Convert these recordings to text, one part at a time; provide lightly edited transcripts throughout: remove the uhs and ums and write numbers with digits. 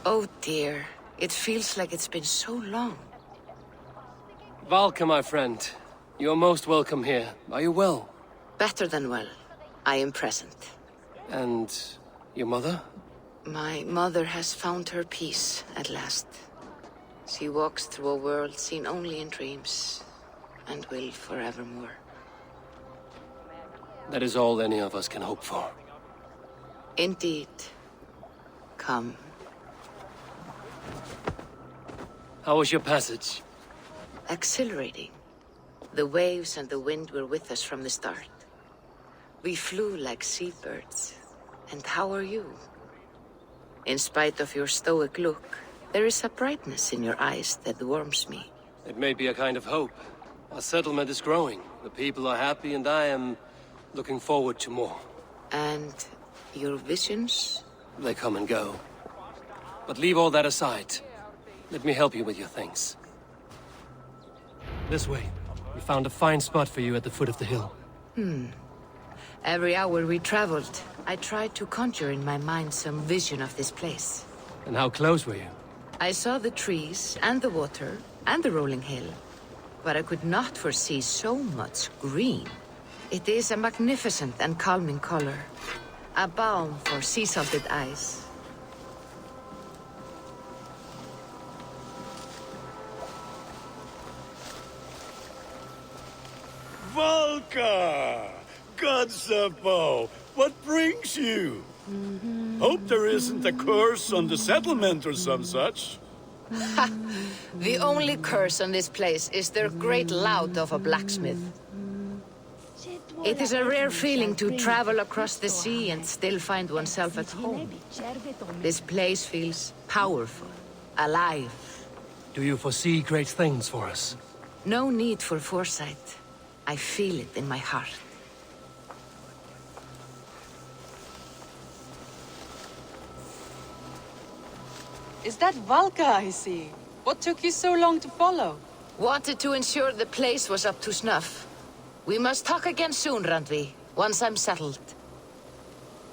Oh dear, it feels like it's been so long. Valka, my friend. You're most welcome here. Are you well? Better than well. I am present. And your mother? My mother has found her peace at last. She walks through a world seen only in dreams, and will forevermore. That is all any of us can hope for. Indeed. Come. How was your passage? Exhilarating. The waves and the wind were with us from the start. We flew like seabirds. And how are you? In spite of your stoic look, there is a brightness in your eyes that warms me. It may be a kind of hope. Our settlement is growing. The people are happy and I am looking forward to more. And your visions? They come and go. But leave all that aside. Let me help you with your things. This way. We found a fine spot for you at the foot of the hill. Every hour we traveled, I tried to conjure in my mind some vision of this place. And how close were you? I saw the trees, and the water, and the rolling hill. But I could not foresee so much green. It is a magnificent and calming color. A balm for sea-salted eyes. Valka! Gods above, what brings you? Hope there isn't a curse on the settlement or some such. The only curse on this place is their great lout of a blacksmith. It is a rare feeling to travel across the sea and still find oneself at home. This place feels powerful, alive. Do you foresee great things for us? No need for foresight. I feel it in my heart. Is that Valka I see? What took you so long to follow? Wanted to ensure the place was up to snuff. We must talk again soon, Randvi, once I'm settled.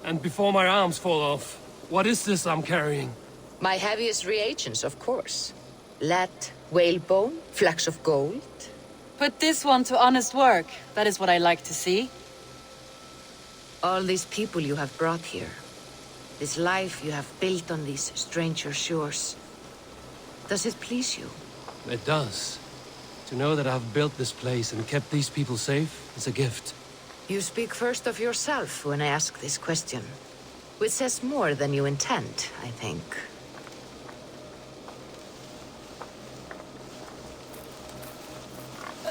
And before my arms fall off, what is this I'm carrying? My heaviest reagents, of course. Lead, whalebone, flecks of gold. Put this one to honest work. That is what I like to see. All these people you have brought here. This life you have built on these stranger shores. Does it please you? It does. To know that I've built this place and kept these people safe is a gift. You speak first of yourself when I ask this question. Which says more than you intend, I think.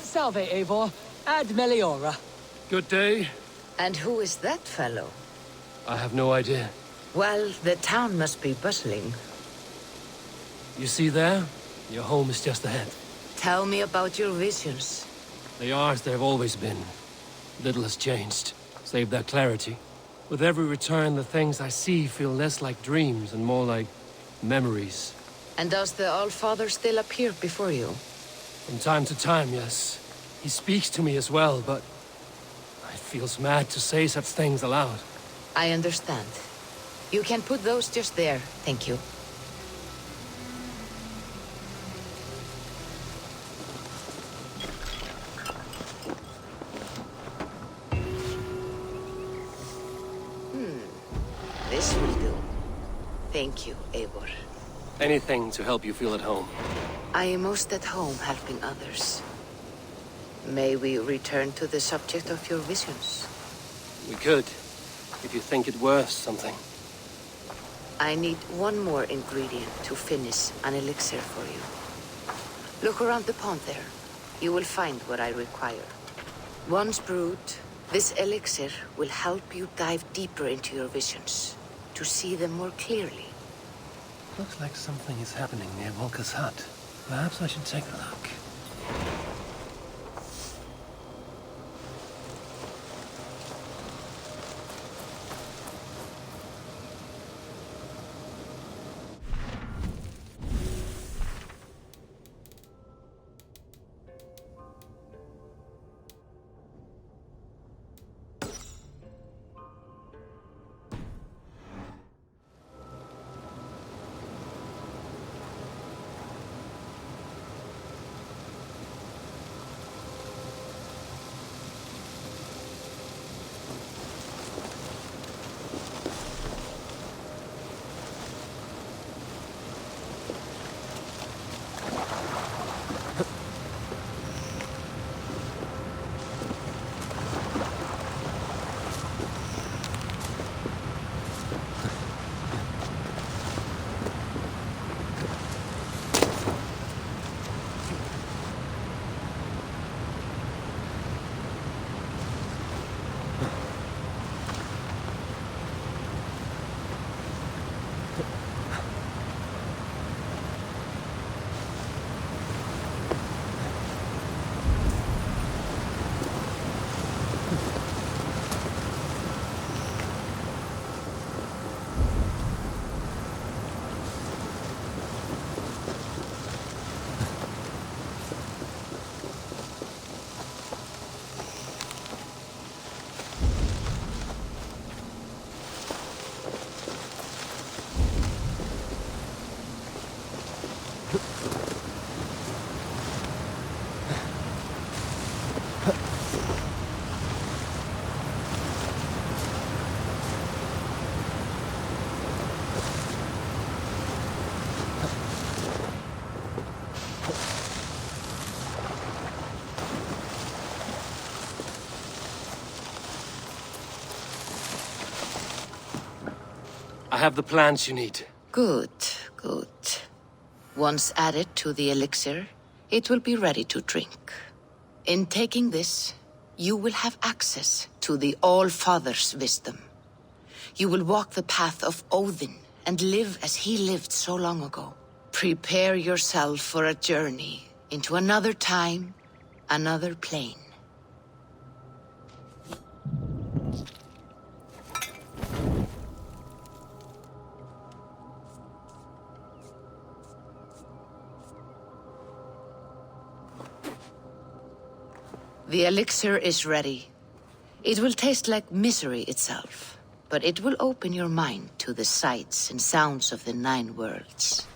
Salve, Eivor. Ad Meliora. Good day. And who is that fellow? I have no idea. Well, the town must be bustling. You see there? Your home is just ahead. Tell me about your visions. They are as they've always been. Little has changed, save their clarity. With every return, the things I see feel less like dreams and more like memories. And does the Allfather still appear before you? From time to time, yes. He speaks to me as well, but it feels mad to say such things aloud. I understand. You can put those just there, thank you. This will do. Thank you, Eivor. Anything to help you feel at home. I am most at home helping others. May we return to the subject of your visions? We could, if you think it worth something. I need one more ingredient to finish an elixir for you. Look around the pond there. You will find what I require. Once brewed, this elixir will help you dive deeper into your visions, to see them more clearly. Looks like something is happening near Volka's hut. Perhaps I should take a look. I have the plants you need. Good, good. Once added to the elixir, it will be ready to drink. In taking this, you will have access to the All-Father's wisdom. You will walk the path of Odin and live as he lived so long ago. Prepare yourself for a journey into another time, another plane. The elixir is ready. It will taste like misery itself, but it will open your mind to the sights and sounds of the 9 worlds.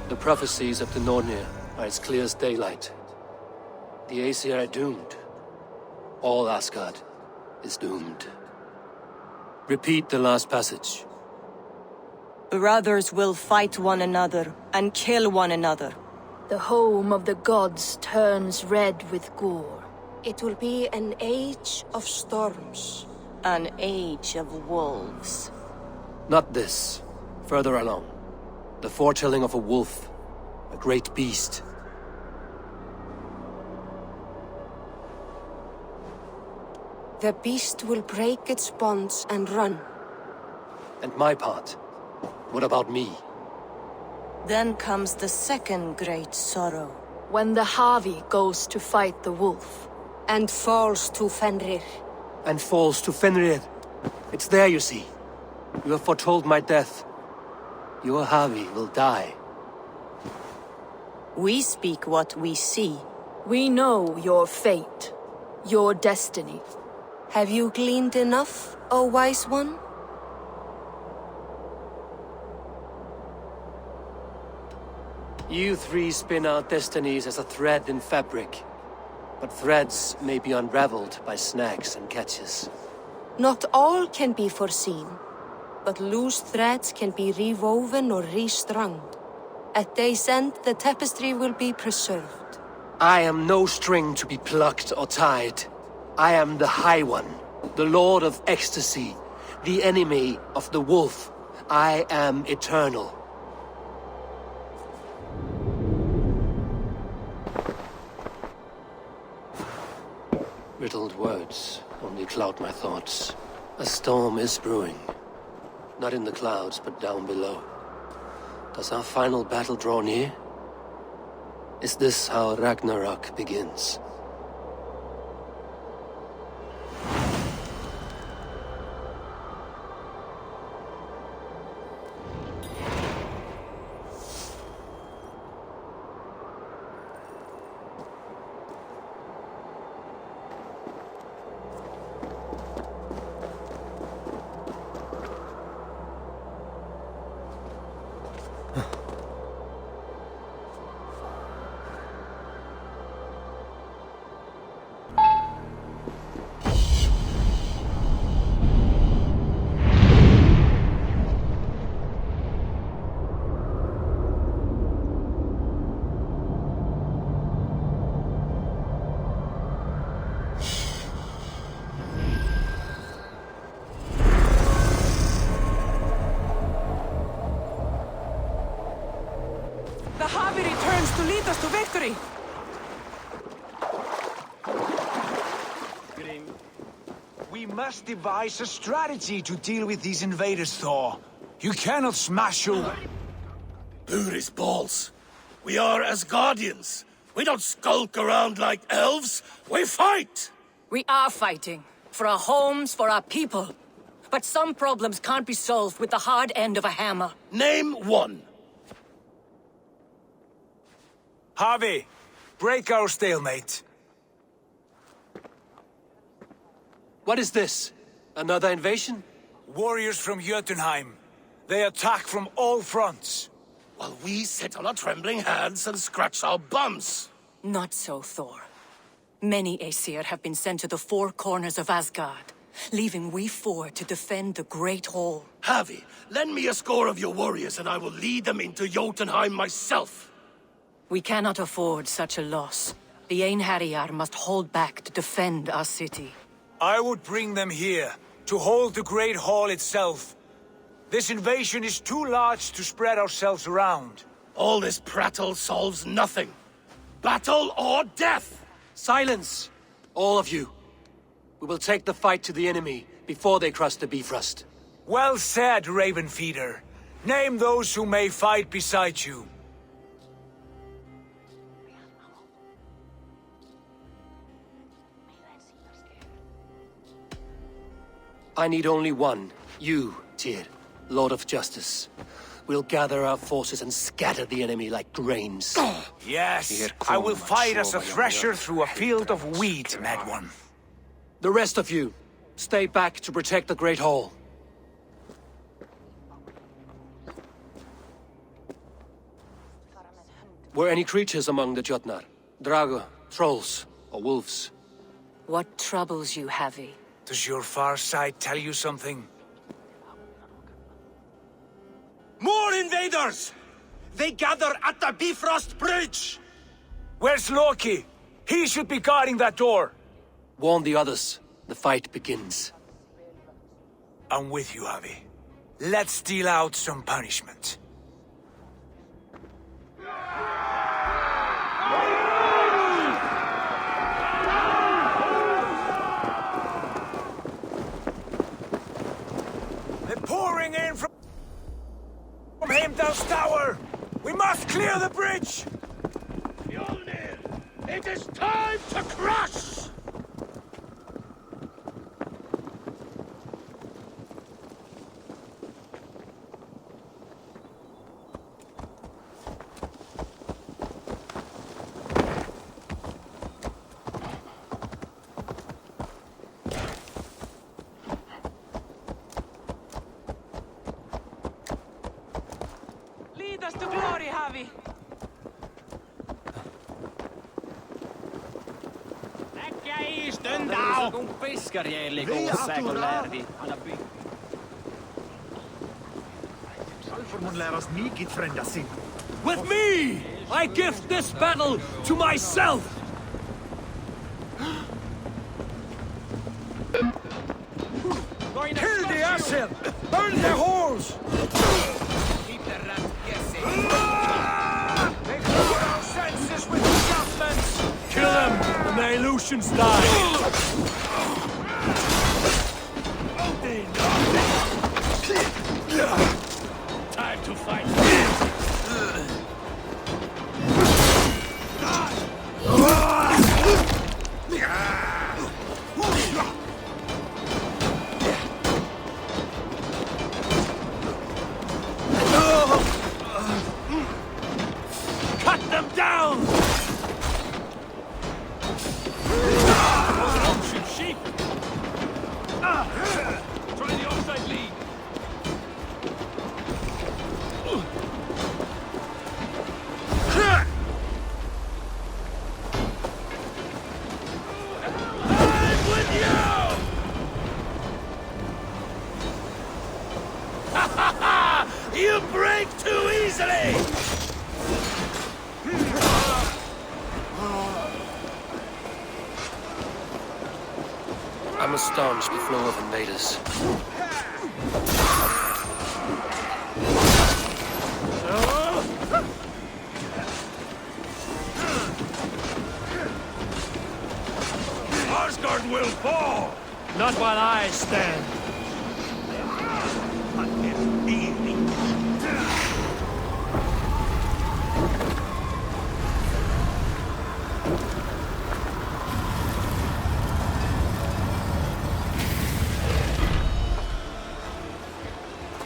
The prophecies of the Nornir are as clear as daylight. The Aesir are doomed. All Asgard is doomed. Repeat the last passage. Brothers will fight one another and kill one another. The home of the gods turns red with gore. It will be an age of storms. An age of wolves. Not this. Further along. The foretelling of a wolf. A great beast. The beast will break its bonds and run. And my part? What about me? Then comes the second great sorrow. When the Havi goes to fight the wolf. And falls to Fenrir. And falls to Fenrir. It's there, you see. You have foretold my death. Your Havi will die. We speak what we see. We know your fate. Your destiny. Have you gleaned enough, O wise one? You three spin out destinies as a thread in fabric. But threads may be unraveled by snags and catches. Not all can be foreseen, but loose threads can be rewoven or restrung. At day's end, the tapestry will be preserved. I am no string to be plucked or tied. I am the High One, the Lord of Ecstasy, the enemy of the wolf. I am eternal. Riddled words only cloud my thoughts. A storm is brewing. Not in the clouds, but down below. Does our final battle draw near? Is this how Ragnarok begins? The Harvey returns to lead us to victory! Grim, we must devise a strategy to deal with these invaders, Thor. You cannot smash your... Booty's balls. We are Asgardians. We don't skulk around like elves. We fight! We are fighting. For our homes, for our people. But some problems can't be solved with the hard end of a hammer. Name one. Harvey, break our stalemate. What is this? Another invasion? Warriors from Jotunheim. They attack from all fronts. While we sit on our trembling hands and scratch our bums. Not so, Thor. Many Aesir have been sent to the four corners of Asgard, leaving we four to defend the Great Hall. Harvey, lend me a score of your warriors and I will lead them into Jotunheim myself. We cannot afford such a loss. The Einherjar must hold back to defend our city. I would bring them here, to hold the Great Hall itself. This invasion is too large to spread ourselves around. All this prattle solves nothing. Battle or death! Silence! All of you. We will take the fight to the enemy before they cross the Bifrost. Well said, Ravenfeeder. Name those who may fight beside you. I need only one. You, Tyr, Lord of Justice. We'll gather our forces and scatter the enemy like grains. Yes, I will fight as a thresher through a field of wheat, Mad One. The rest of you, stay back to protect the Great Hall. Were any creatures among the Jotnar? Drago, trolls, or wolves? What troubles you, Havi? Does your far side tell you something? More invaders! They gather at the Bifrost Bridge! Where's Loki? He should be guarding that door. Warn the others. The fight begins. I'm with you, Avi. Let's deal out some punishment. They're pouring in from Heimdall's tower! We must clear the bridge! Mjolnir! It is time to crush! Lead us to glory, Havi! Un pescarielli con säkert lärvi. With me! I gift this battle to myself! Kill the Asir! Burn the halls! They cover our senses with adjustments! Kill them, and the illusions die! Time to fight! You break too easily! I must staunch the flow of invaders. Asgard will fall! Not while I stand.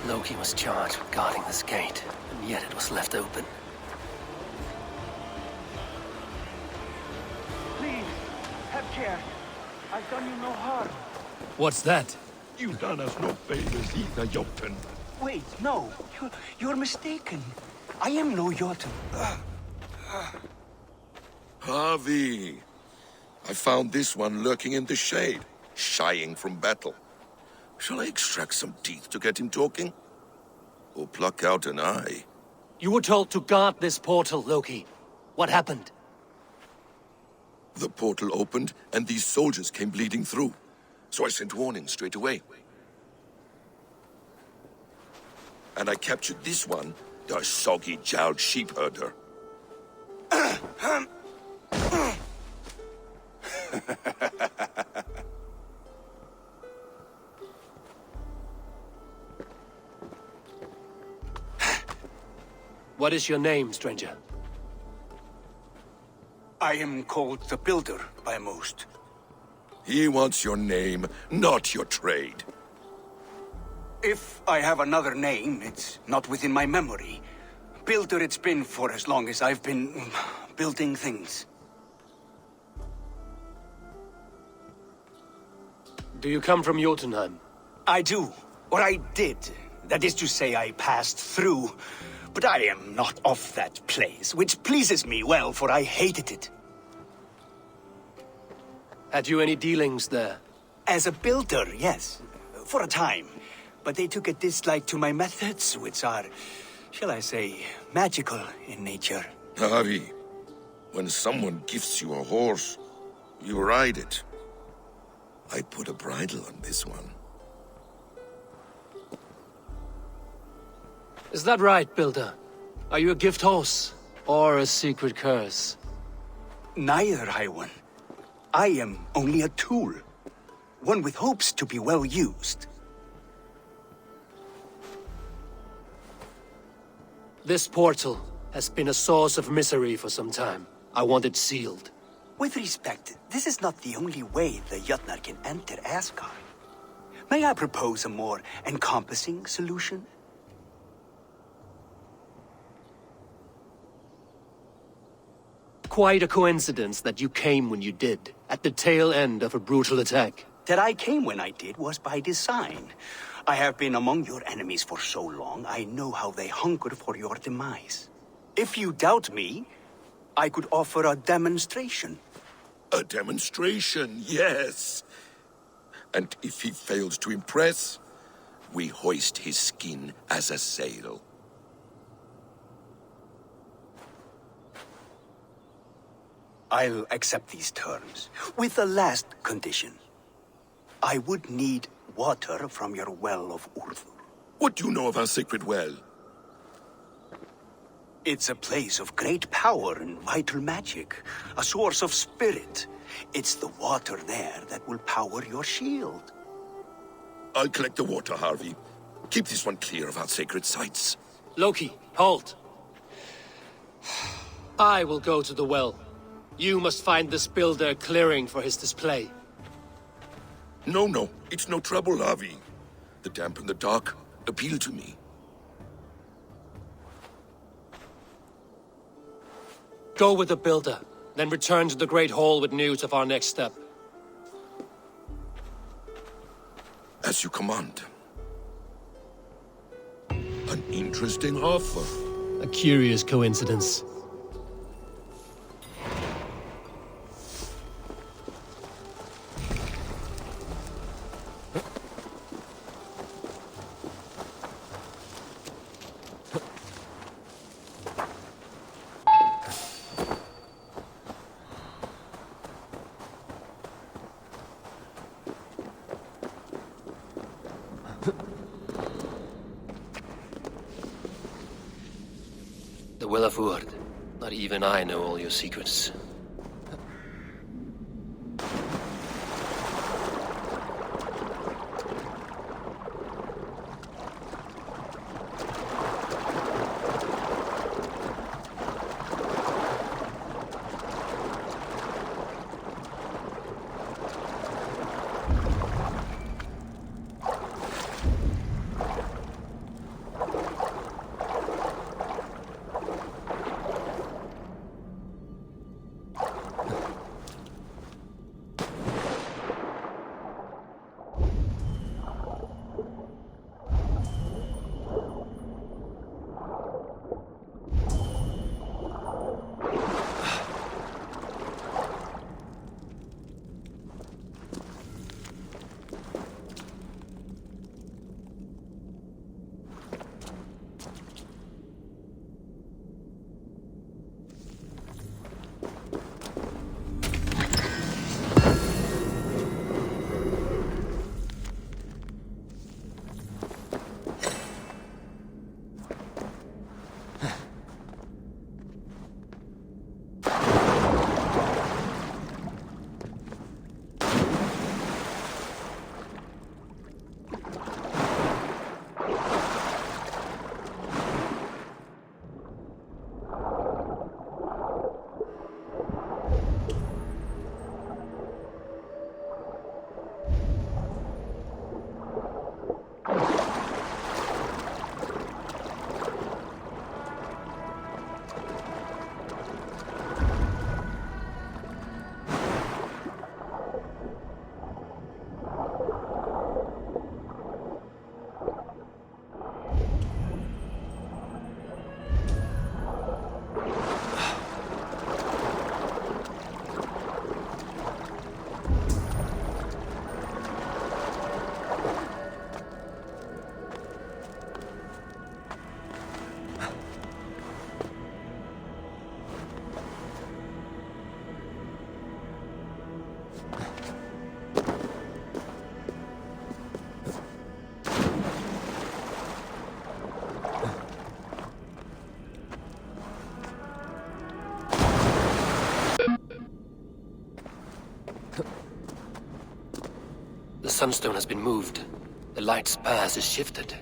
Loki was charged with guarding this gate, and yet it was left open. Please, have care. I've done you no harm. What's that? You've done us no favors either, Jotun. Wait, no. You're mistaken. I am no Jotun. Harvey! I found this one lurking in the shade, shying from battle. Shall I extract some teeth to get him talking? Or pluck out an eye? You were told to guard this portal, Loki. What happened? The portal opened, and these soldiers came bleeding through. So I sent warning straight away. And I captured this one, the soggy-jowled sheep herder. What is your name, stranger? I am called the Builder by most. He wants your name, not your trade. If I have another name, it's not within my memory. Builder it's been for as long as I've been building things. Do you come from Jotunheim? I do. Or I did. That is to say, I passed through. But I am not of that place, which pleases me well, for I hated it. Had you any dealings there? As a builder, yes. For a time. But they took a dislike to my methods, which are, shall I say, magical in nature. Harvey, when someone gifts you a horse, you ride it. I put a bridle on this one. Is that right, Builder? Are you a gift horse? Or a secret curse? Neither, High One. I am only a tool. One with hopes to be well used. This portal has been a source of misery for some time. I want it sealed. With respect, this is not the only way the Jötnar can enter Asgard. May I propose a more encompassing solution? Quite a coincidence that you came when you did, at the tail end of a brutal attack. That I came when I did was by design. I have been among your enemies for so long, I know how they hunger for your demise. If you doubt me, I could offer a demonstration. A demonstration, yes. And if he fails to impress, we hoist his skin as a sail. I'll accept these terms, with the last condition. I would need water from your well of Urthur. What do you know of our sacred well? It's a place of great power and vital magic, a source of spirit. It's the water there that will power your shield. I'll collect the water, Harvey. Keep this one clear of our sacred sites. Loki, halt! I will go to the well. You must find this builder clearing for his display. No, it's no trouble, Harvey. The damp and the dark appeal to me. Go with the builder, then return to the Great Hall with news of our next step. As you command. An interesting offer. A curious coincidence. The Well of Urd. Not even I know all your secrets. The sunstone has been moved. The light's path is shifted.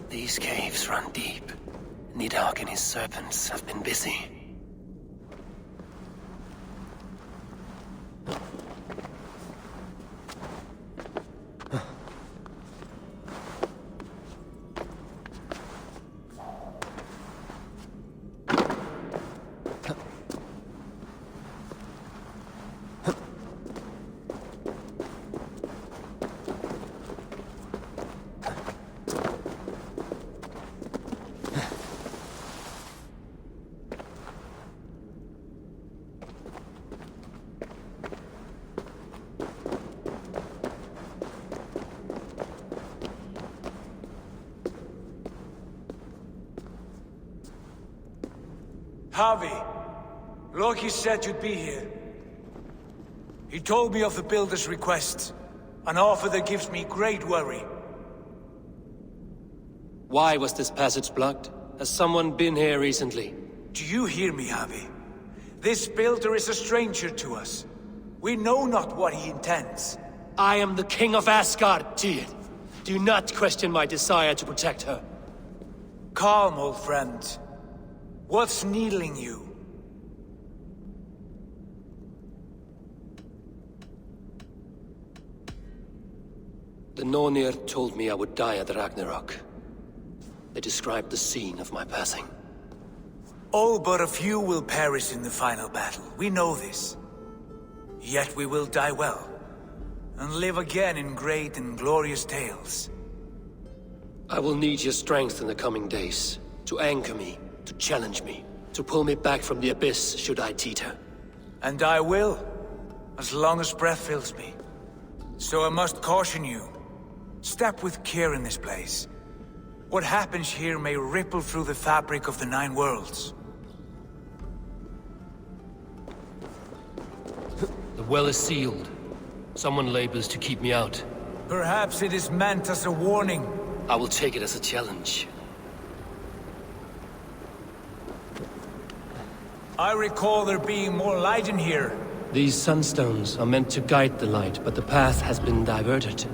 These caves run deep. Nidhogg and his serpents have been busy. Harvey, Loki said you'd be here. He told me of the Builder's request, an offer that gives me great worry. Why was this passage blocked? Has someone been here recently? Do you hear me, Harvey? This Builder is a stranger to us. We know not what he intends. I am the King of Asgard, Tyr. Do not question my desire to protect her. Calm, old friend. What's needling you? The Nornir told me I would die at Ragnarok. They described the scene of my passing. All but a few will perish in the final battle. We know this. Yet we will die well, and live again in great and glorious tales. I will need your strength in the coming days, to anchor me, to challenge me, to pull me back from the abyss should I teeter. And I will, as long as breath fills me. So I must caution you. Step with care in this place. What happens here may ripple through the fabric of the Nine Worlds. The well is sealed. Someone labors to keep me out. Perhaps it is meant as a warning. I will take it as a challenge. I recall there being more light in here. These sunstones are meant to guide the light, but the path has been diverted.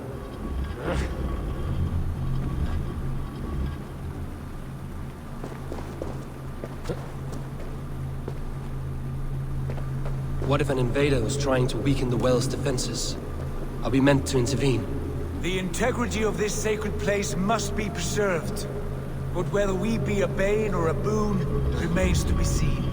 What if an invader was trying to weaken the well's defenses? Are we meant to intervene? The integrity of this sacred place must be preserved. But whether we be a bane or a boon remains to be seen.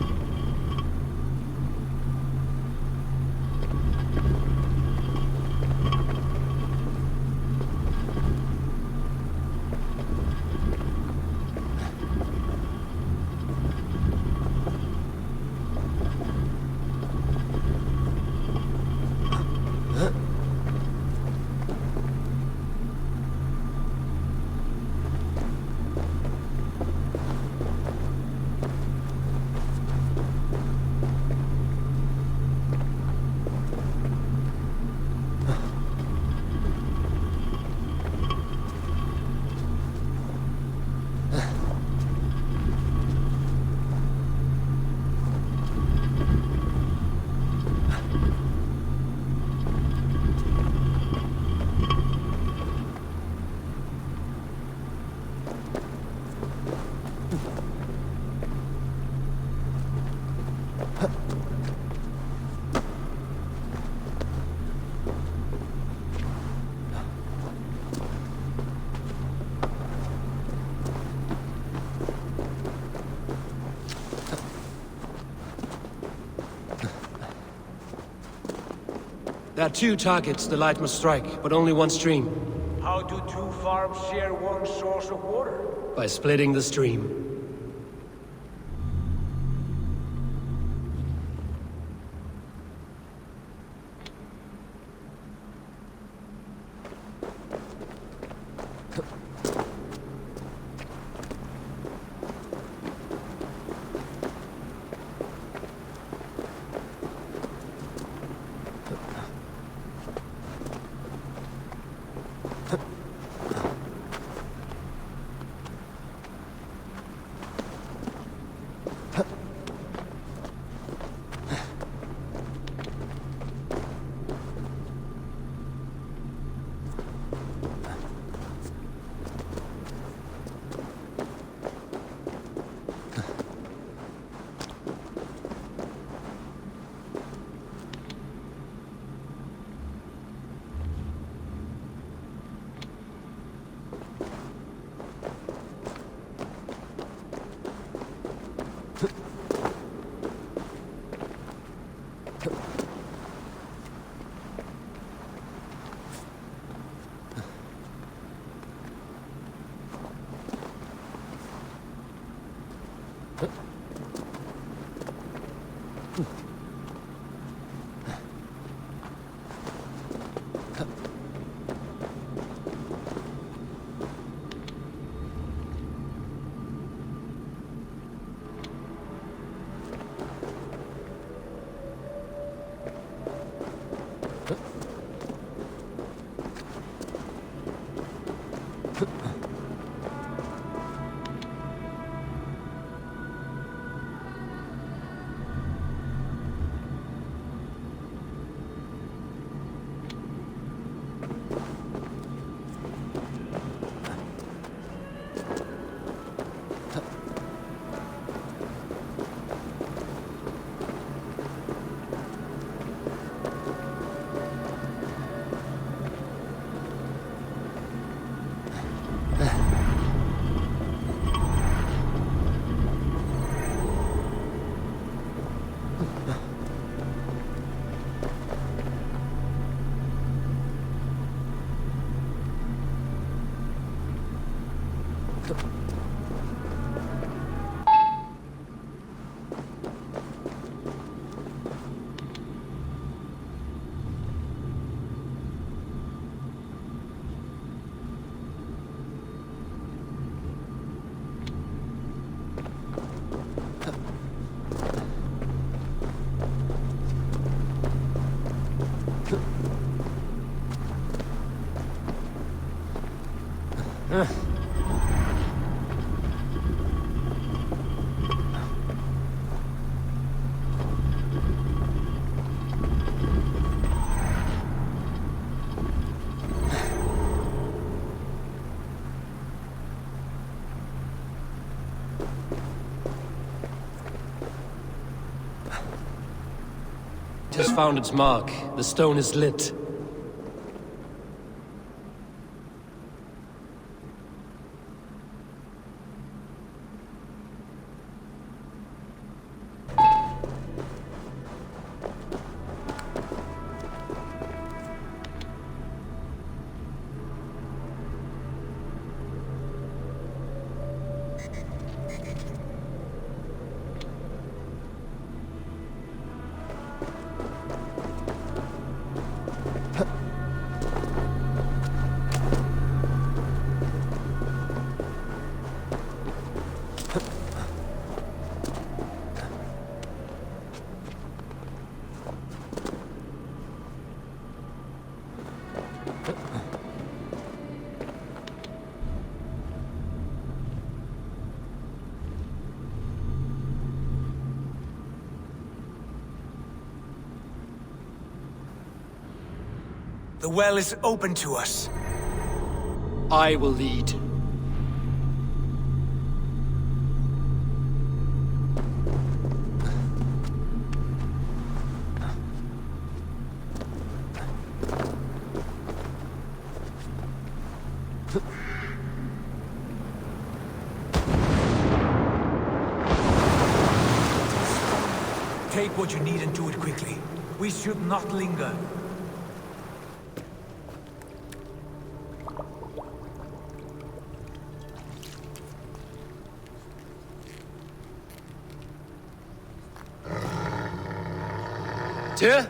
There are two targets the light must strike, but only one stream. How do two farms share one source of water? By splitting the stream. Just found its mark. The stone is lit. The well is open to us. I will lead. Take what you need and do it quickly. We should not linger. Tyr?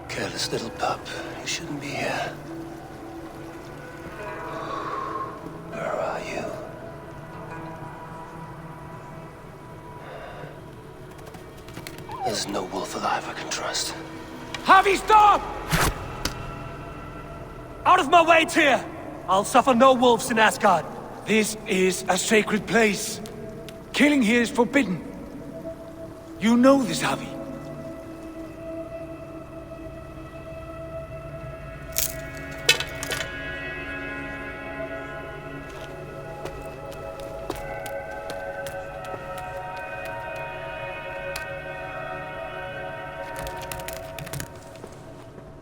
Careless little pup. You shouldn't be here. Where are you? There's no wolf alive I can trust. Javi, stop! Out of my way, Tyr! I'll suffer no wolves in Asgard. This is a sacred place. Killing here is forbidden. You know this, Javi.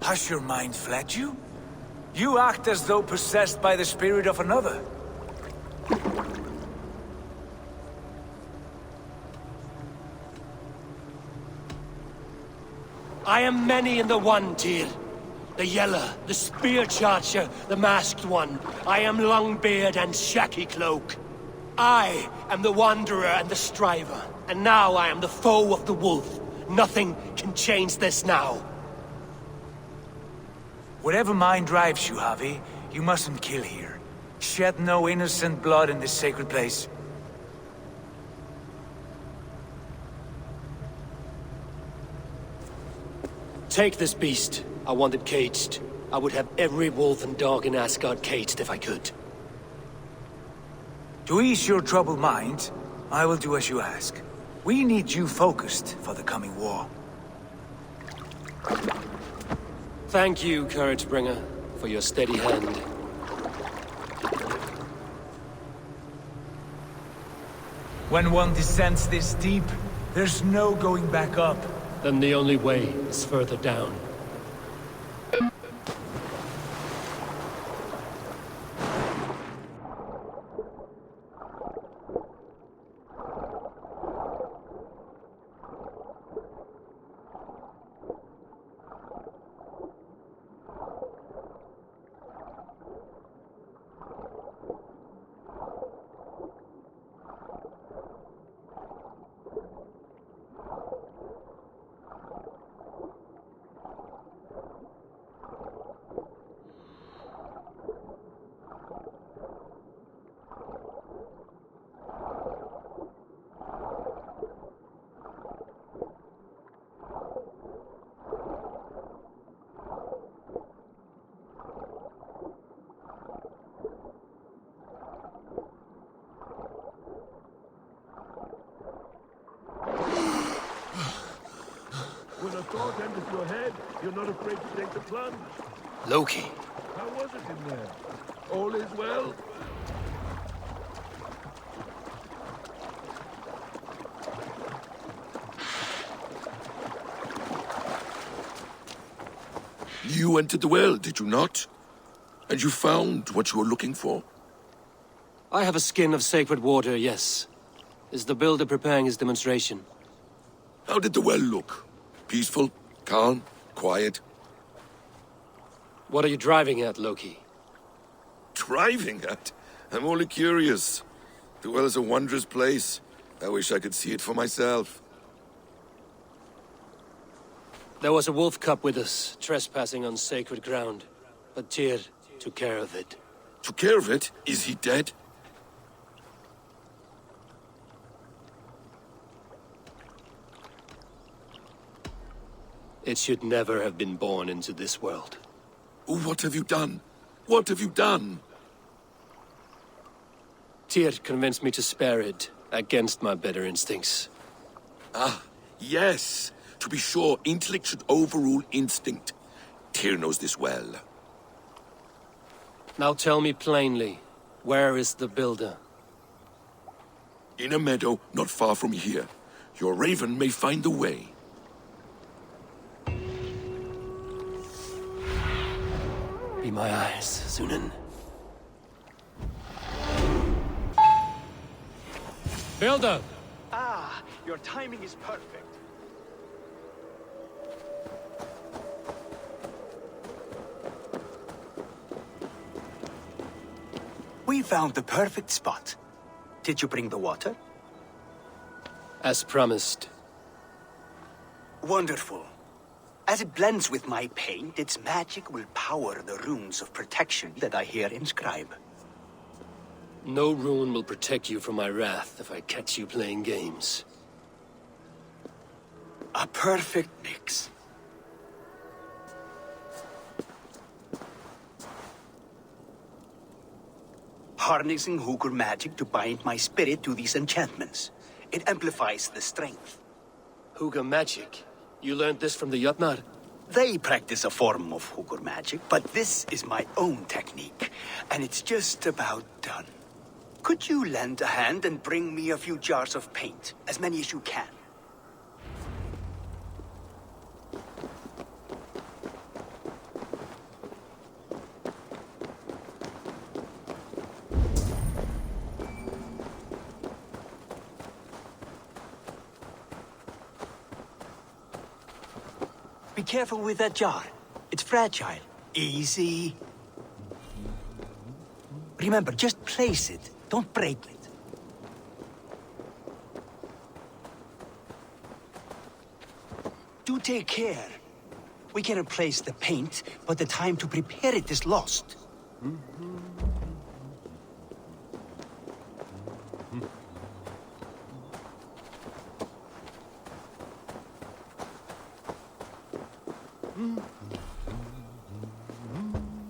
Has your mind fled you? You act as though possessed by the spirit of another. I am many in the one, Tyr. The Yeller, the Spear Charger, the Masked One. I am Longbeard and Shaky Cloak. I am the Wanderer and the Striver. And now I am the foe of the Wolf. Nothing can change this now. Whatever mind drives you, Javi, you mustn't kill here. Shed no innocent blood in this sacred place. Take this beast. I want it caged. I would have every wolf and dog in Asgard caged if I could. To ease your troubled mind, I will do as you ask. We need you focused for the coming war. Thank you, Couragebringer, for your steady hand. When one descends this deep, there's no going back up. Then the only way is further down. sword enters your head, you're not afraid to take the plunge. Loki. How was it in there? All is well? You entered the well, did you not? And you found what you were looking for? I have a skin of sacred water, yes. Is the builder preparing his demonstration? How did the well look? Peaceful? Calm? Quiet? What are you driving at, Loki? Driving at? I'm only curious. The well is a wondrous place. I wish I could see it for myself. There was a wolf cub with us, trespassing on sacred ground. But Tyr took care of it. Took care of it? Is he dead? It should never have been born into this world. What have you done? What have you done? Tyr convinced me to spare it, against my better instincts. Ah, yes. To be sure, intellect should overrule instinct. Tyr knows this well. Now tell me plainly, where is the builder? In a meadow not far from here. Your raven may find the way. Be my eyes, Sunan. Builder! Ah, your timing is perfect. We found the perfect spot. Did you bring the water? As promised. Wonderful. As it blends with my paint, its magic will power the runes of protection that I here inscribe. No rune will protect you from my wrath if I catch you playing games. A perfect mix. Harnessing Hooker magic to bind my spirit to these enchantments. It amplifies the strength. Hooker magic? You learned this from the Jotnar? They practice a form of Hooker magic, but this is my own technique, and it's just about done. Could you lend a hand and bring me a few jars of paint? As many as you can. Be careful with that jar. It's fragile. Easy. Remember, just place it. Don't break it. Do take care. We can replace the paint, but the time to prepare it is lost.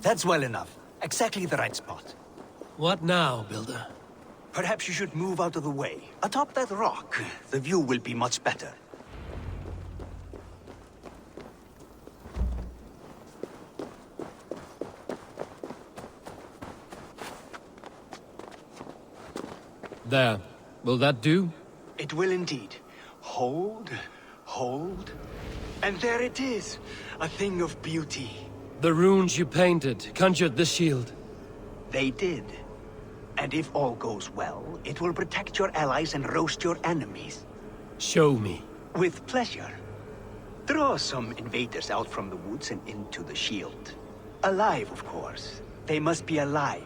That's well enough. Exactly the right spot. What now, Builder? Perhaps you should move out of the way. Atop that rock, the view will be much better. There. Will that do? It will indeed. Hold, hold, and there it is. A thing of beauty. The runes you painted conjured the shield. They did. And if all goes well, it will protect your allies and roast your enemies. Show me. With pleasure. Draw some invaders out from the woods and into the shield. Alive, of course. They must be alive.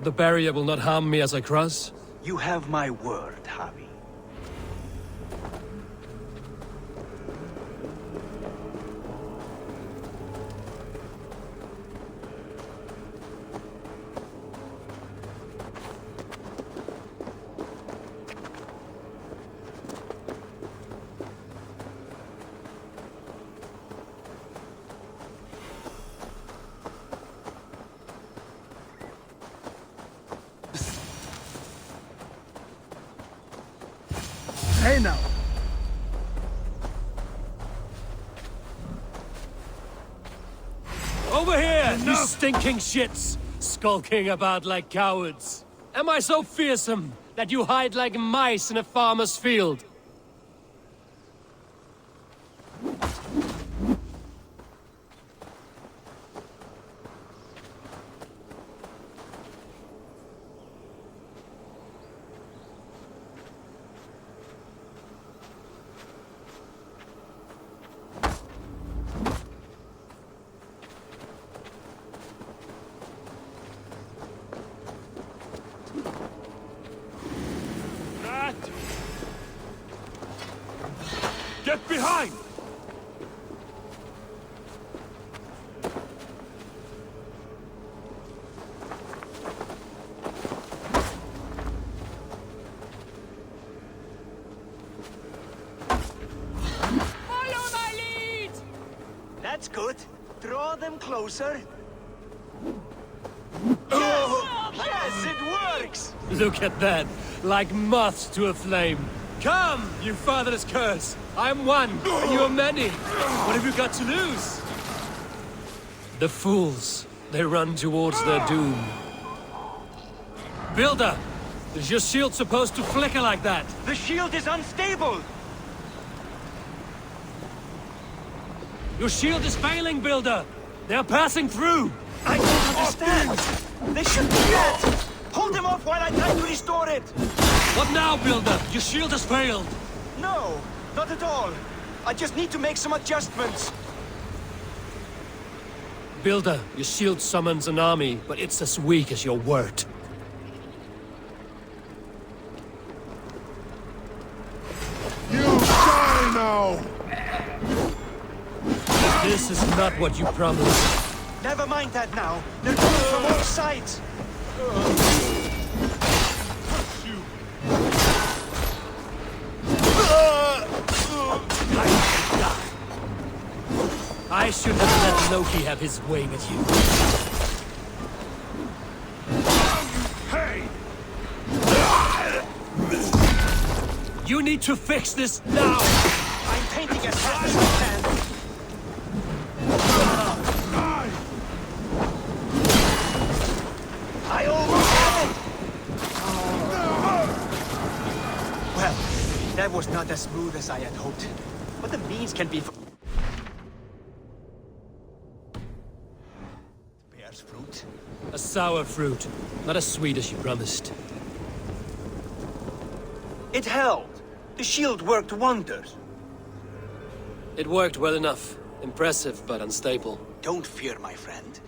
The barrier will not harm me as I cross? You have my word, Javi. Hey now. Over here, you stinking shits! Skulking about like cowards. Am I so fearsome that you hide like mice in a farmer's field? Get behind! Follow my lead! That's good. Draw them closer. Yes! Yes, it works! Look at that, like moths to a flame. Come, you fatherless curse! I'm one, and you are many. What have you got to lose? The fools. They run towards their doom. Builder! Is your shield supposed to flicker like that? The shield is unstable! Your shield is failing, Builder! They're passing through! I don't understand! They should be dead! Hold them off while I try to restore it! What now, Builder? Your shield has failed! No, not at all. I just need to make some adjustments. Builder, your shield summons an army, but it's as weak as your word. You die now! This is not what you promised. Never mind that now. They're coming from all sides. I should have let Loki have his way with you. Hey! You need to fix this now! I'm painting as fast as I can. I almost had it! Well, that was not as smooth as I had hoped. But the means can be... Bear's fruit? A sour fruit, not as sweet as you promised. It held. The shield worked wonders. It worked well enough. Impressive, but unstable. Don't fear, my friend.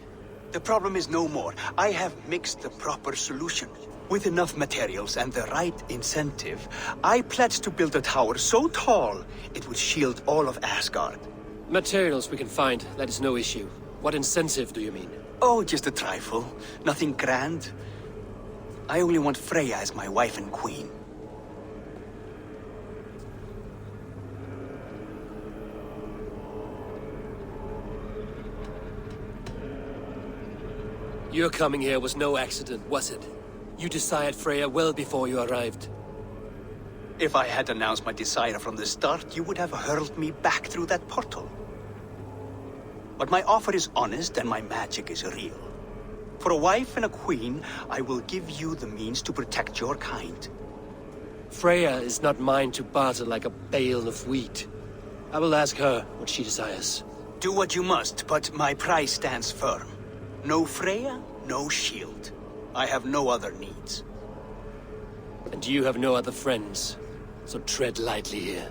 The problem is no more. I have mixed the proper solution. With enough materials and the right incentive, I pledged to build a tower so tall, it would shield all of Asgard. Materials we can find, that is no issue. What incentive do you mean? Oh, just a trifle. Nothing grand. I only want Freya as my wife and queen. Your coming here was no accident, was it? You desired Freya well before you arrived. If I had announced my desire from the start, you would have hurled me back through that portal. But my offer is honest and my magic is real. For a wife and a queen, I will give you the means to protect your kind. Freya is not mine to barter like a bale of wheat. I will ask her what she desires. Do what you must, but my price stands firm. No Freya, no shield. I have no other needs. And you have no other friends, so tread lightly here.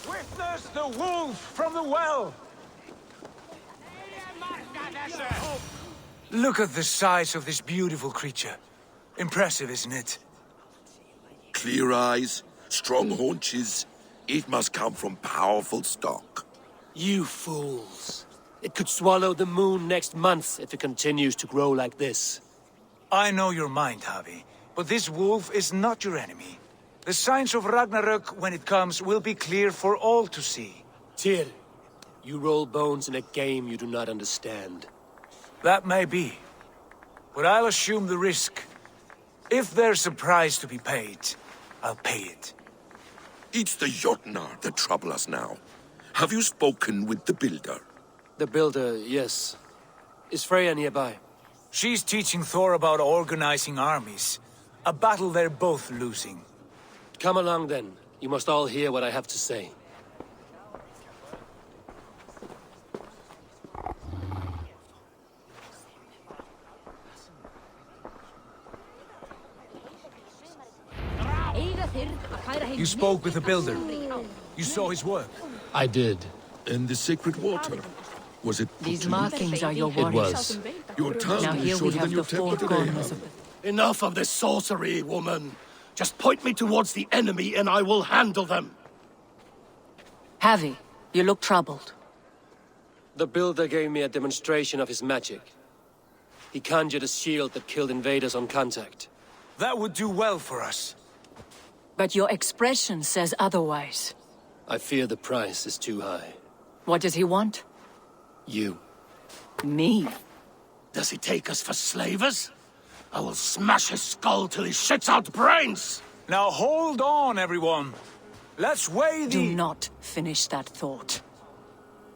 Witness the wolf from the well! Look at the size of this beautiful creature. Impressive, isn't it? Clear eyes, strong haunches. It must come from powerful stock. You fools. It could swallow the moon next month if it continues to grow like this. I know your mind, Javi, but this wolf is not your enemy. The signs of Ragnarök, when it comes, will be clear for all to see. Tyr, you roll bones in a game you do not understand. That may be. But I'll assume the risk. If there's a price to be paid, I'll pay it. It's the Jotnar that trouble us now. Have you spoken with the Builder? The Builder, yes. Is Freya nearby? She's teaching Thor about organizing armies. A battle they're both losing. Come along then. You must all hear what I have to say. You spoke with the Builder. You saw his work. I did. And the sacred water? Was it put These to markings are your It warriors. was. Your Now tongue here is we shorter have than your the four temper today, corners huh? of the... Enough of this sorcery, woman. Just point me towards the enemy and I will handle them. Havi, you look troubled. The Builder gave me a demonstration of his magic. He conjured a shield that killed invaders on contact. That would do well for us. But your expression says otherwise. I fear the price is too high. What does he want? You. Me? Does he take us for slavers? I will smash his skull till he shits out brains! Now hold on, everyone. Let's weigh the... Do not finish that thought.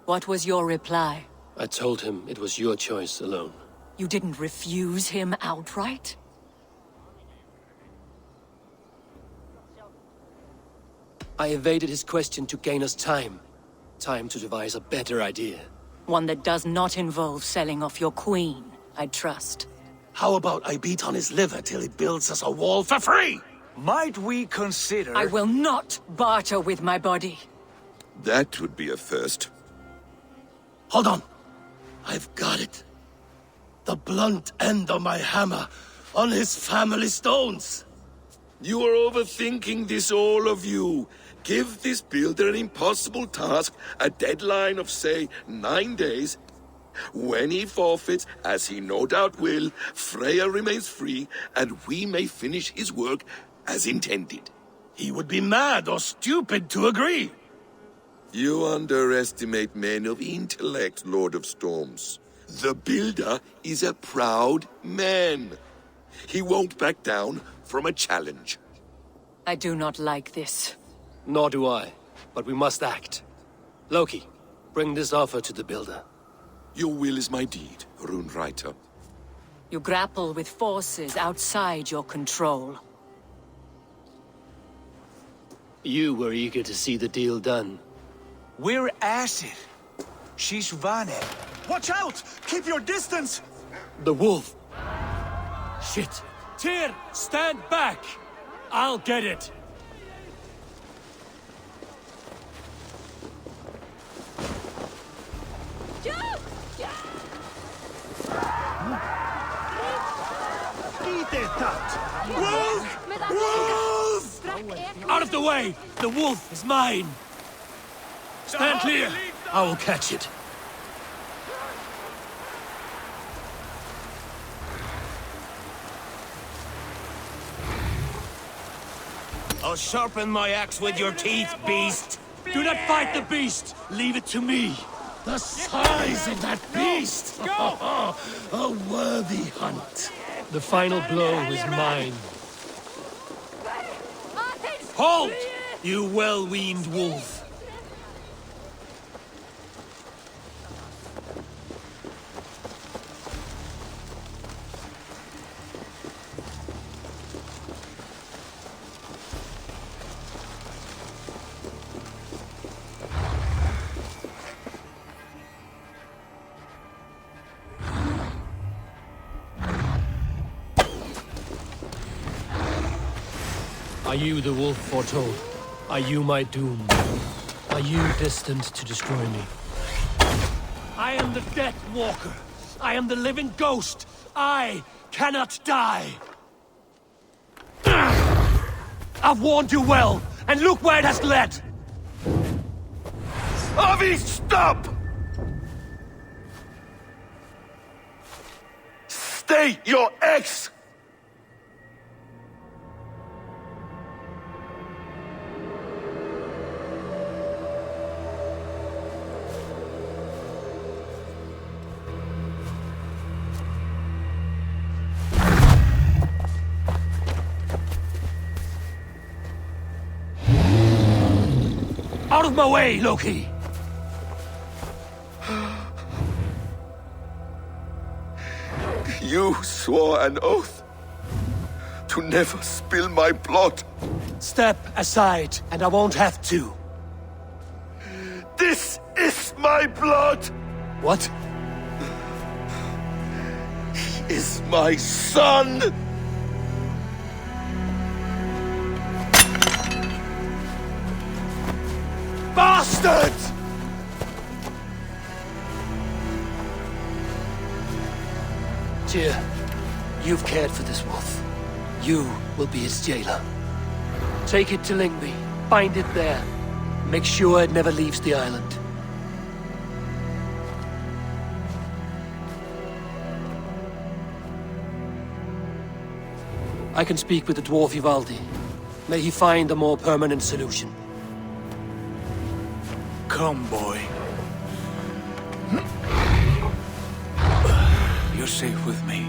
What was your reply? I told him it was your choice alone. You didn't refuse him outright? I evaded his question to gain us time. Time to devise a better idea. One that does not involve selling off your queen, I trust. How about I beat on his liver till he builds us a wall for free? Might we consider... I will not barter with my body. That would be a first. Hold on. I've got it. The blunt end of my hammer on his family stones. You are overthinking this, all of you. Give this Builder an impossible task, a deadline of, say, 9 days. When he forfeits, as he no doubt will, Freya remains free, and we may finish his work as intended. He would be mad or stupid to agree. You underestimate men of intellect, Lord of Storms. The Builder is a proud man. He won't back down from a challenge. I do not like this. Nor do I, but we must act. Loki, bring this offer to the Builder. Your will is my deed, Rune Writer. You grapple with forces outside your control. You were eager to see the deal done. We're Aesir. She's Vane. Watch out! Keep your distance! The wolf! Shit! Tyr, stand back! I'll get it! Wolf! Wolf! Out of the way! The wolf is mine! Stand clear! I will catch it. I'll sharpen my axe with your teeth, beast! Do not fight the beast! Leave it to me! The size of that beast! A worthy hunt. The final blow is mine. Halt! You well-weaned wolf! Are you the wolf foretold? Are you my doom? Are you destined to destroy me? I am the Death Walker. I am the living ghost. I cannot die. I've warned you well, and look where it has led! Avi, stop! Stay your ex! them away, Loki! You swore an oath to never spill my blood. Step aside, and I won't have to. This is my blood! What? He is my son! Bastard! Tyr, you've cared for this wolf. You will be its jailer. Take it to Lyngby, bind it there. Make sure it never leaves the island. I can speak with the dwarf Ivaldi. May he find a more permanent solution. Come, boy. You're safe with me.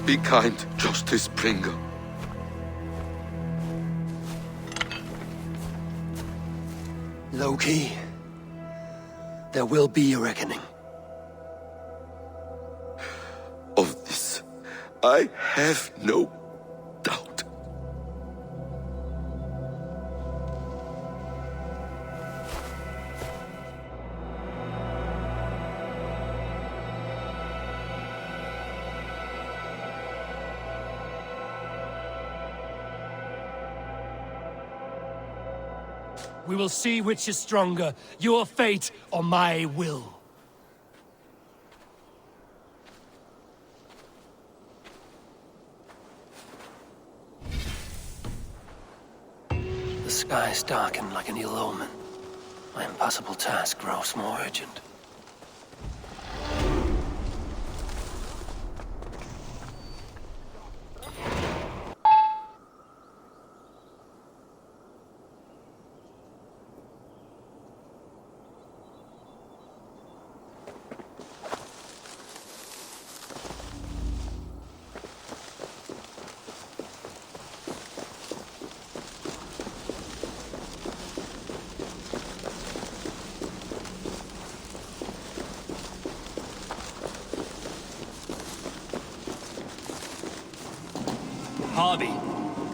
Be kind, Justice Bringer. Loki, there will be a reckoning. Of this, I have no doubt. We will see which is stronger, your fate or my will. The skies darken like an ill omen. My impossible task grows more urgent. Harvey,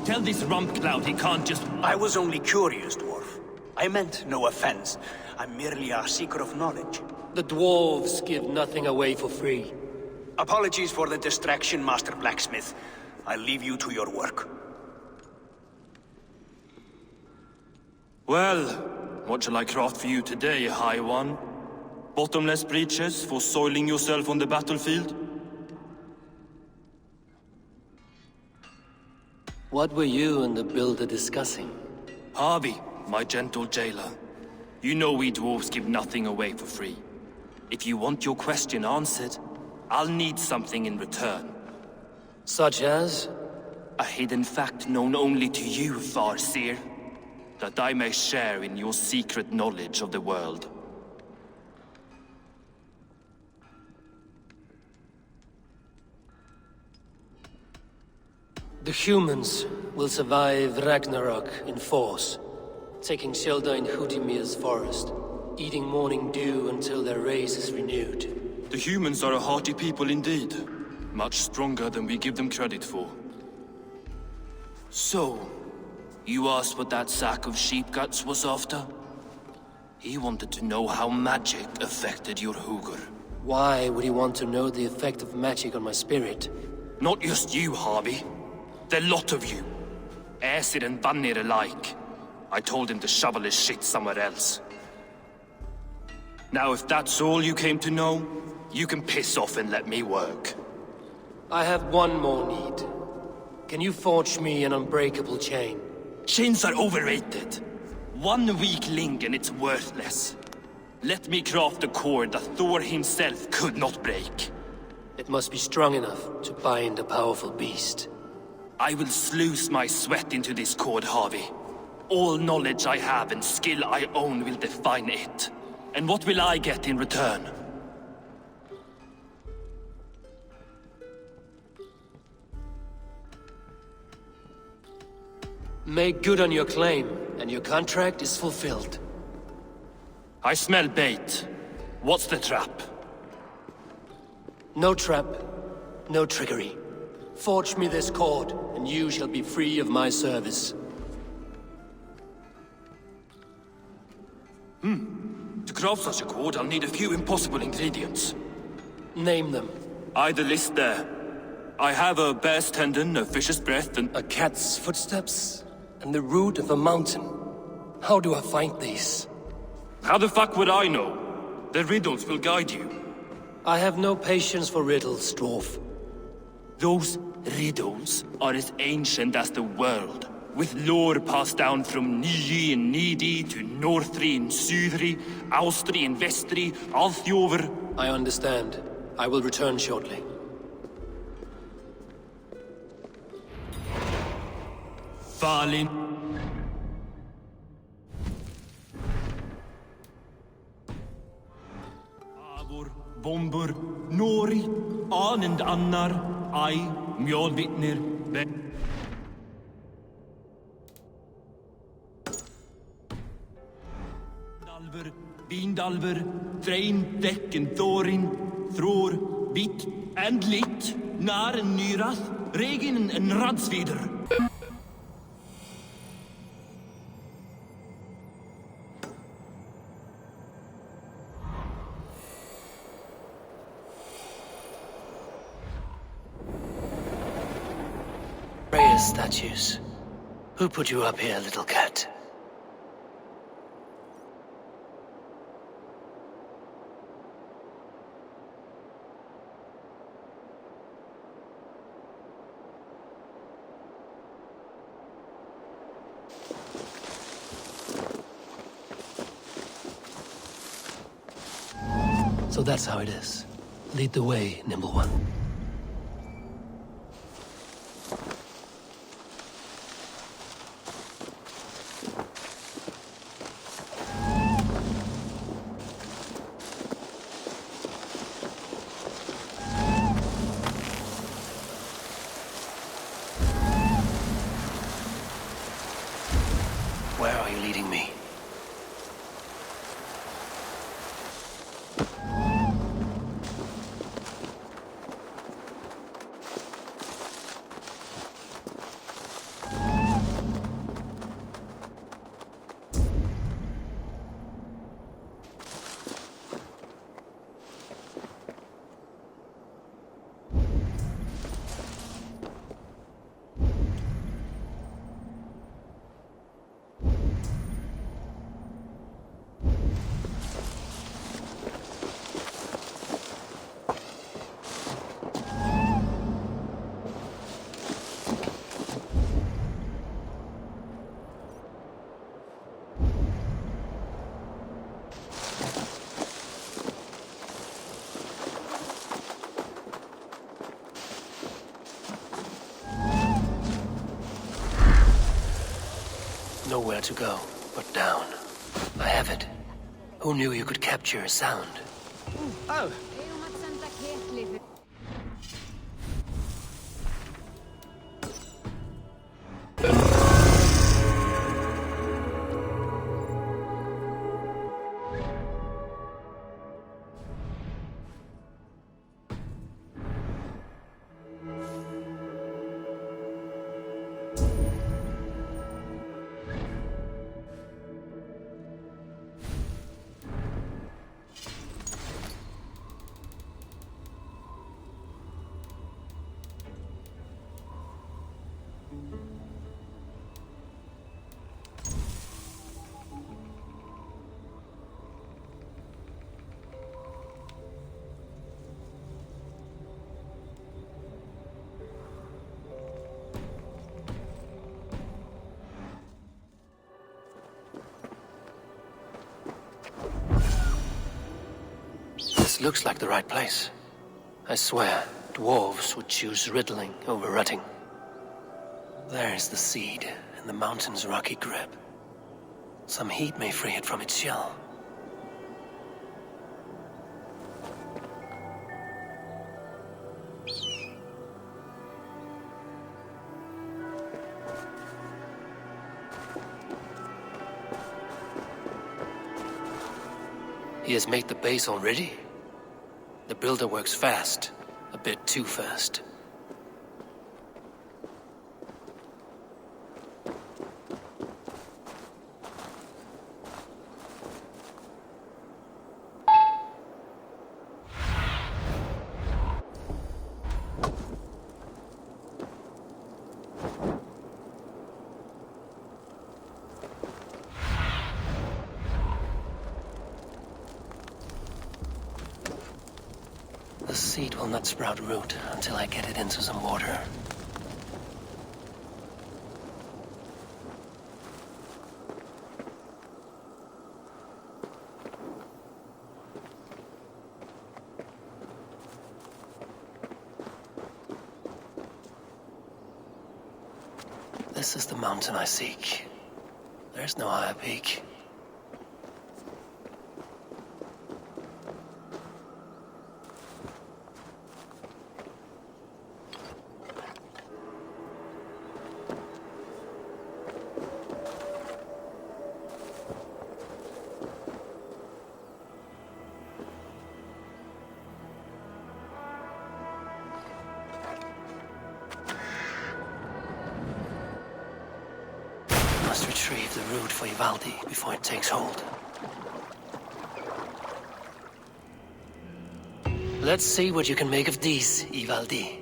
tell this rump cloud he can't just... I was only curious, dwarf. I meant no offense. I'm merely a seeker of knowledge. The dwarves give nothing away for free. Apologies for the distraction, Master Blacksmith. I'll leave you to your work. Well, what shall I craft for you today, High One? Bottomless breeches for soiling yourself on the battlefield? What were you and the builder discussing? Harvey, my gentle jailer. You know we dwarves give nothing away for free. If you want your question answered, I'll need something in return. Such as? A hidden fact known only to you, Farseer. That I may share in your secret knowledge of the world. The humans will survive Ragnarok in force, taking shelter in Hutimir's forest, eating morning dew until their race is renewed. The humans are a hearty people indeed. Much stronger than we give them credit for. So, you asked what that sack of sheep guts was after? He wanted to know how magic affected your Hugr. Why would he want to know the effect of magic on my spirit? Not just you, Harvey. The lot of you. Aesir and Vanir alike. I told him to shovel his shit somewhere else. Now if that's all you came to know, you can piss off and let me work. I have one more need. Can you forge me an unbreakable chain? Chains are overrated. One weak link and it's worthless. Let me craft a cord that Thor himself could not break. It must be strong enough to bind a powerful beast. I will sluice my sweat into this cord, Harvey. All knowledge I have and skill I own will define it. And what will I get in return? Make good on your claim, and your contract is fulfilled. I smell bait. What's the trap? No trap, no trickery. Forge me this cord, and you shall be free of my service. To craft such a cord, I'll need a few impossible ingredients. Name them. The list there. I have a bear's tendon, a fish's breath, and... A cat's footsteps, and the root of a mountain. How do I find these? How the fuck would I know? The riddles will guide you. I have no patience for riddles, dwarf. Those riddles are as ancient as the world, with lore passed down from Niji and Nidi to Northri and Sudri, Austri and Vestri, Althjover. I understand. I will return shortly. Falin. Avor, Bomber, Nori, Anand Annar, I, Mjolvitner, Dalver, Vindalver, Threin, Dekken, Thorin, Thror, Vit, and Lit, Nar and Nyrath, Regin and Radsvider. Statues. Who put you up here, little cat? So that's how it is. Lead the way, Nimble One. Where are you leading me? Nowhere to go, but down. I have it. Who knew you could capture a sound? Oh! This looks like the right place. I swear, dwarves would choose riddling over rutting. There's the seed in the mountain's rocky grip. Some heat may free it from its shell. He has made the base already? The builder works fast. A bit too fast. The seed will not sprout root until I get it into some water. This is the mountain I seek. There's no higher peak. Must retrieve the root for Ivaldi before it takes hold. Let's see what you can make of these, Ivaldi.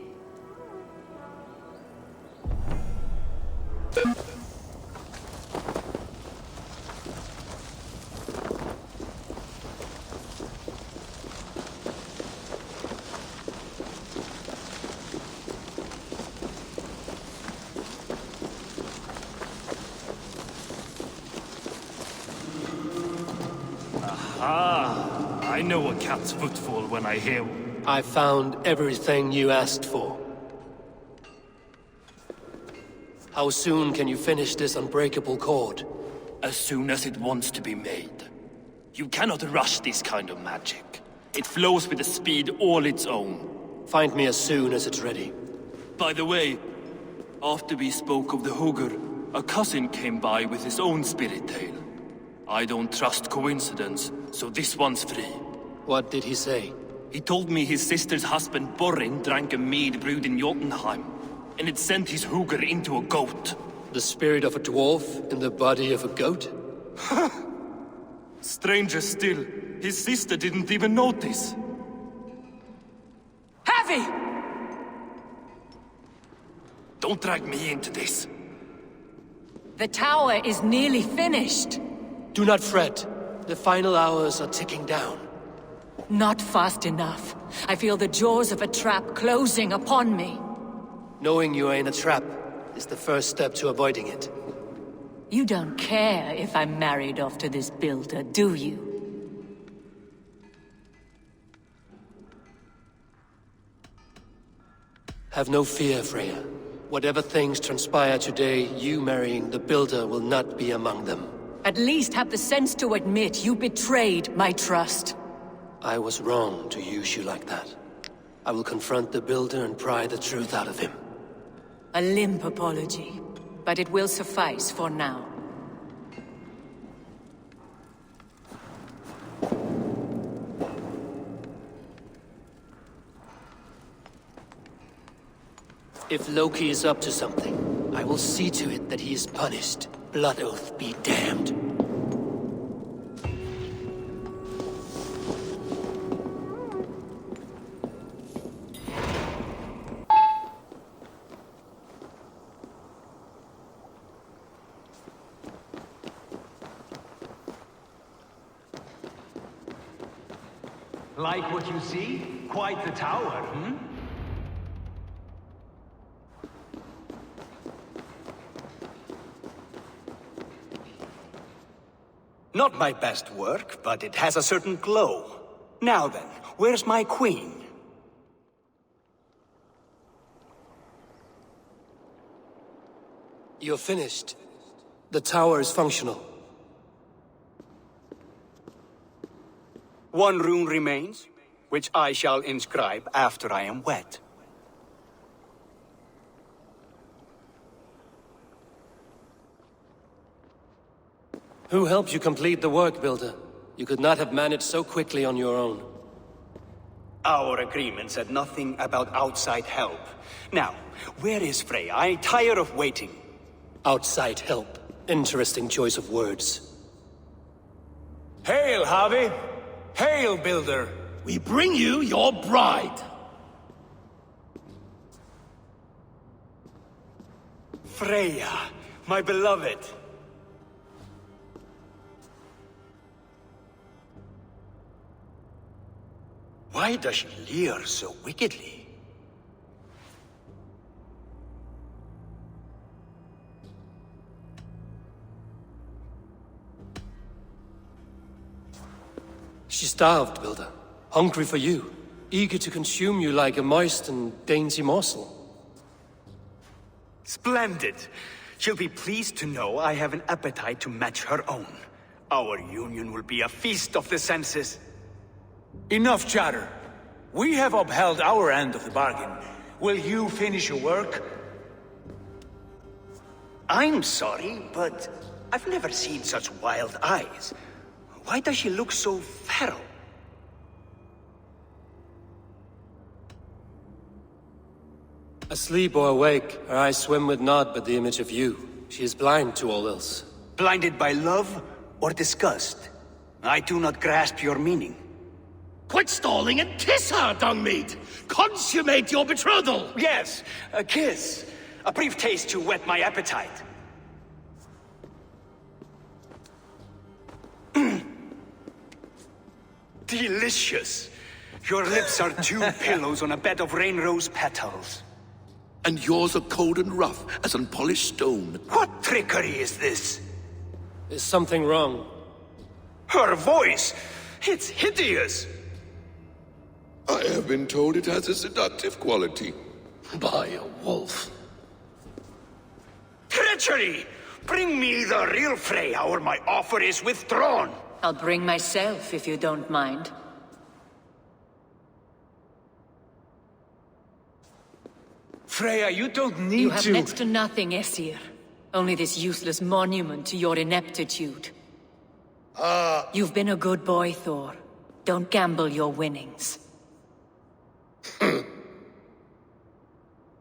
I know a cat's footfall when I hear one. I found everything you asked for. How soon can you finish this unbreakable cord? As soon as it wants to be made. You cannot rush this kind of magic. It flows with a speed all its own. Find me as soon as it's ready. By the way, after we spoke of the Hugr, a cousin came by with his own spirit tale. I don't trust coincidence, so this one's free. What did he say? He told me his sister's husband Borin drank a mead brewed in Jotunheim, and it sent his Hugr into a goat. The spirit of a dwarf in the body of a goat? Stranger still, his sister didn't even notice. Heavy! Don't drag me into this. The tower is nearly finished. Do not fret. The final hours are ticking down. Not fast enough. I feel the jaws of a trap closing upon me. Knowing you are in a trap is the first step to avoiding it. You don't care if I'm married off to this builder, do you? Have no fear, Freya. Whatever things transpire today, you marrying the builder will not be among them. At least have the sense to admit you betrayed my trust. I was wrong to use you like that. I will confront the builder and pry the truth out of him. A limp apology, but it will suffice for now. If Loki is up to something, I will see to it that he is punished. Blood Oath be damned. Like what you see? Quite the tower, hmm? Not my best work, but it has a certain glow. Now then, where's my queen? You're finished. The tower is functional. One rune remains, which I shall inscribe after I am wed. Who helped you complete the work, Builder? You could not have managed so quickly on your own. Our agreement said nothing about outside help. Now, where is Freya? I'm tired of waiting. Outside help. Interesting choice of words. Hail, Harvey! Hail, Builder! We bring you your bride! Freya, my beloved. Why does she leer so wickedly? She's starved, Builder. Hungry for you. Eager to consume you like a moist and dainty morsel. Splendid. She'll be pleased to know I have an appetite to match her own. Our union will be a feast of the senses. Enough chatter. We have upheld our end of the bargain. Will you finish your work? I'm sorry, but I've never seen such wild eyes. Why does she look so feral? Asleep or awake, her eyes swim with naught but the image of you. She is blind to all else. Blinded by love or disgust? I do not grasp your meaning. Quit stalling and kiss her, Dungmeat! Consummate your betrothal! Yes, a kiss. A brief taste to whet my appetite. Delicious. Your lips are two pillows on a bed of rain rose petals. And yours are cold and rough as unpolished stone. What trickery is this? Is something wrong? Her voice! It's hideous! I have been told it has a seductive quality. By a wolf. Treachery! Bring me the real Freya or my offer is withdrawn! I'll bring myself if you don't mind. Freya, you don't need to... You have next to nothing, Aesir. Only this useless monument to your ineptitude. You've been a good boy, Thor. Don't gamble your winnings.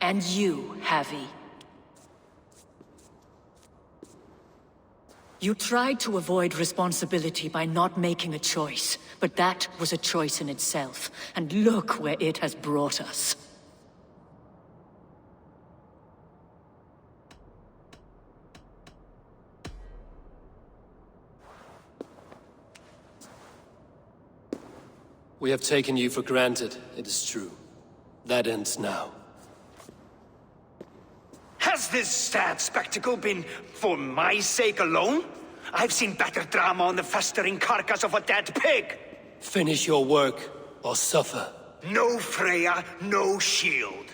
And you, Havi. You tried to avoid responsibility by not making a choice, but that was a choice in itself, and look where it has brought us. We have taken you for granted, it is true. That ends now. Has this sad spectacle been for my sake alone? I've seen better drama on the festering carcass of a dead pig! Finish your work, or suffer. No Freya, no shield.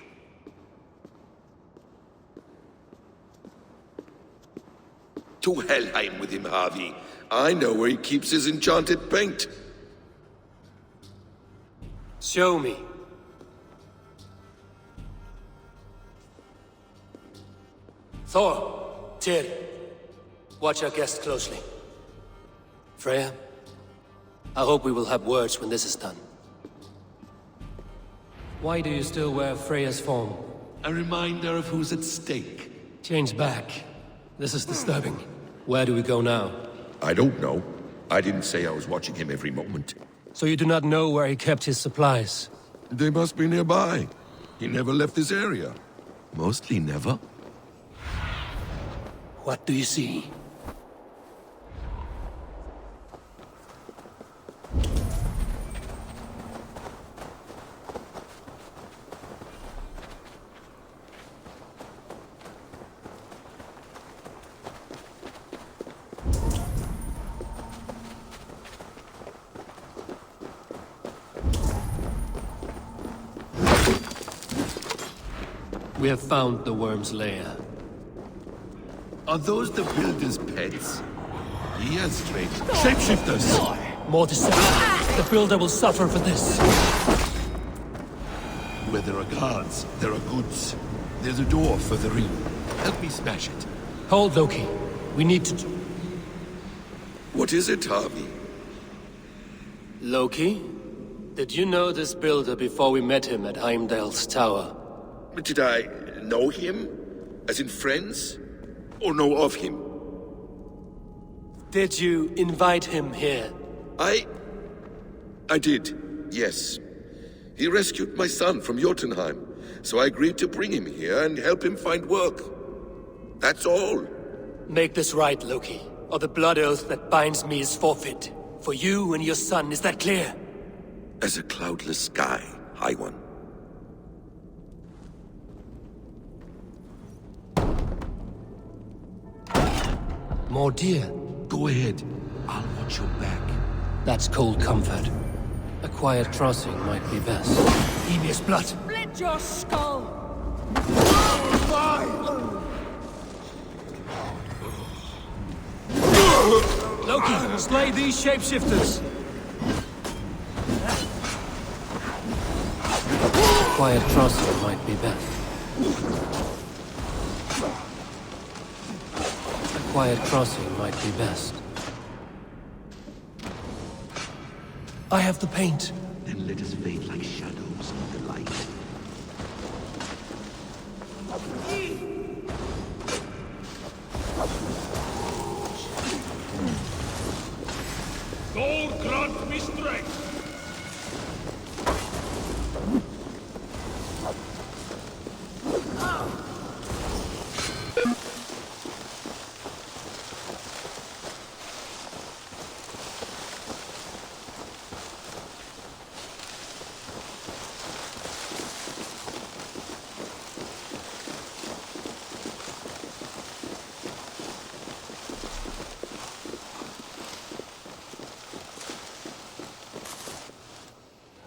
To Helheim with him, Harvey. I know where he keeps his enchanted paint. Show me. Thor, Tyr, watch our guest closely. Freya, I hope we will have words when this is done. Why do you still wear Freya's form? A reminder of who's at stake. Change back. This is disturbing. Where do we go now? I don't know. I didn't say I was watching him every moment. So you do not know where he kept his supplies? They must be nearby. He never left this area. Mostly never. What do you see? We have found the worm's lair. Are those the builder's pets? He has strange shapeshifters! More deception. The builder will suffer for this. Where there are guards, there are goods. There's a door further in. Help me smash it. Hold, Loki. We need to... What is it, Harvey? Loki? Did you know this builder before we met him at Heimdall's tower? Did I know him? As in friends? Or know of him? Did you invite him here? I did, yes. He rescued my son from Jotunheim, so I agreed to bring him here and help him find work. That's all. Make this right, Loki, or the blood oath that binds me is forfeit. For you and your son, is that clear? As a cloudless sky, High One. More deer. Go ahead. I'll watch your back. That's cold comfort. A quiet crossing might be best. Emir's blood. Split your skull! Loki, slay these shapeshifters! A quiet crossing might be best. A quiet crossing might be best. I have the paint. Then let us fade like shadows in the light. God grant me strength!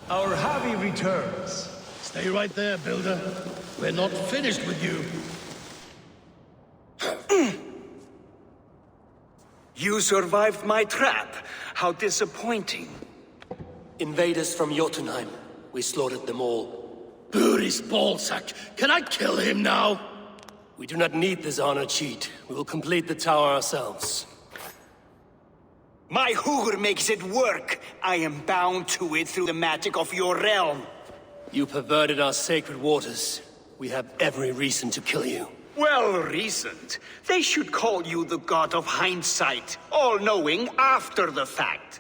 Our Javi returns. Stay right there, Builder. We're not finished with you. You survived my trap. How disappointing. Invaders from Jotunheim. We slaughtered them all. Buri's ballsack. Can I kill him now? We do not need this honor cheat. We will complete the tower ourselves. My Hugur makes it work. I am bound to it through the magic of your realm. You perverted our sacred waters. We have every reason to kill you. Well reasoned. They should call you the god of hindsight, all-knowing after the fact.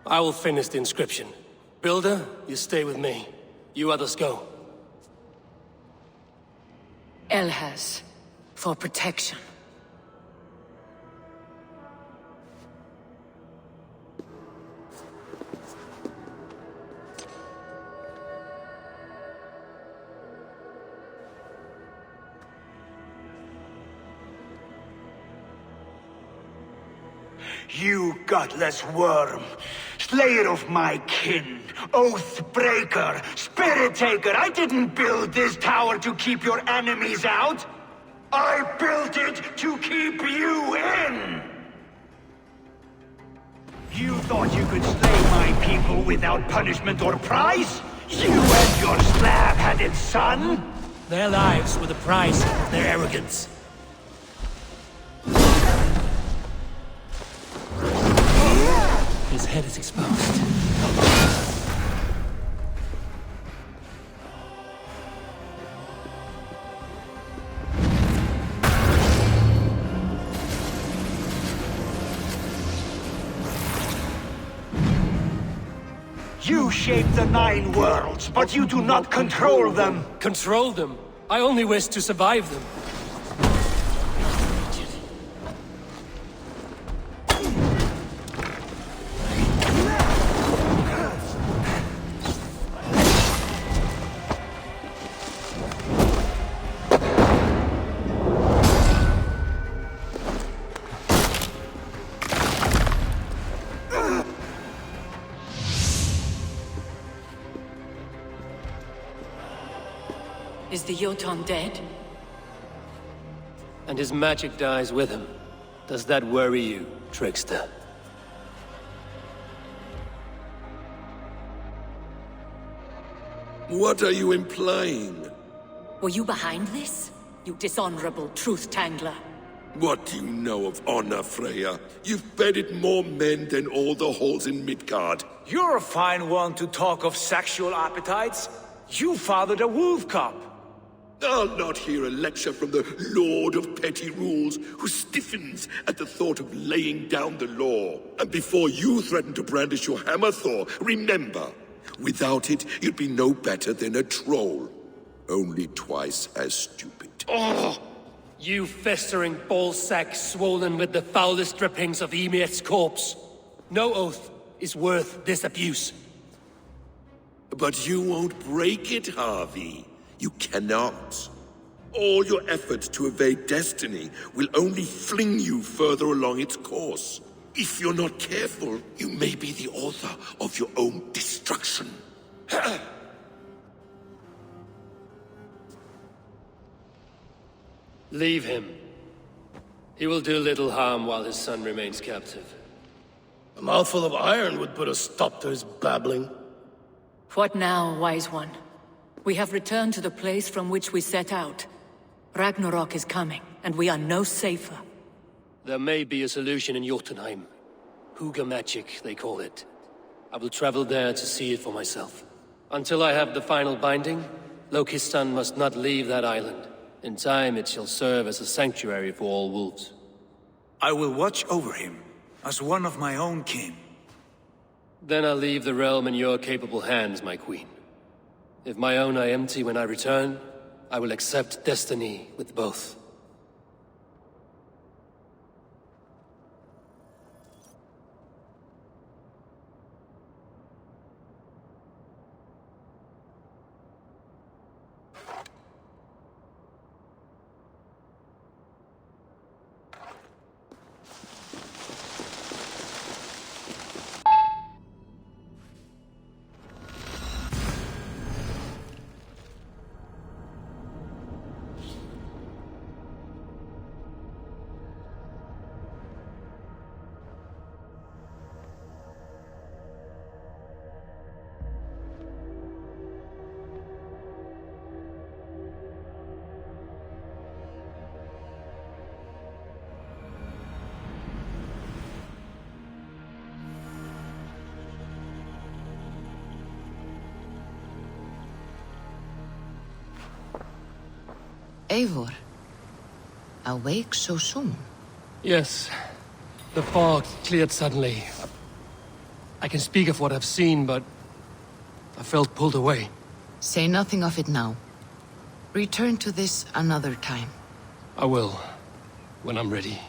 I will finish the inscription. Builder, you stay with me. You others go. Elhaz, for protection. You godless worm, slayer of my kin, oath breaker, spirit taker, I didn't build this tower to keep your enemies out. I built it to keep you in! You thought you could slay my people without punishment or prize? You and your slab-headed son? Their lives were the price of their arrogance. His head is exposed. You shape the 9 worlds, but you do not control them. Control them? I only wish to survive them. Is the Jotun dead? And his magic dies with him. Does that worry you, trickster? What are you implying? Were you behind this? You dishonorable truth-tangler. What do you know of honor, Freya? You've bedded more men than all the halls in Midgard. You're a fine one to talk of sexual appetites. You fathered a wolf cub. I'll not hear a lecture from the Lord of Petty Rules, who stiffens at the thought of laying down the law. And before you threaten to brandish your hammer, Thor, remember, without it, you'd be no better than a troll. Only twice as stupid. Oh! You festering ballsack swollen with the foulest drippings of Ymir's corpse. No oath is worth this abuse. But you won't break it, Harvey. You cannot. All your efforts to evade destiny will only fling you further along its course. If you're not careful, you may be the author of your own destruction. Leave him. He will do little harm while his son remains captive. A mouthful of iron would put a stop to his babbling. What now, wise one? We have returned to the place from which we set out. Ragnarok is coming, and we are no safer. There may be a solution in Jotunheim. Huga magic, they call it. I will travel there to see it for myself. Until I have the final binding, Loki's son must not leave that island. In time, it shall serve as a sanctuary for all wolves. I will watch over him, as one of my own kin. Then I'll leave the realm in your capable hands, my queen. If my own are empty when I return, I will accept destiny with both. Eivor, awake so soon? Yes. The fog cleared suddenly. I can speak of what I've seen, but I felt pulled away. Say nothing of it now. Return to this another time. I will, when I'm ready.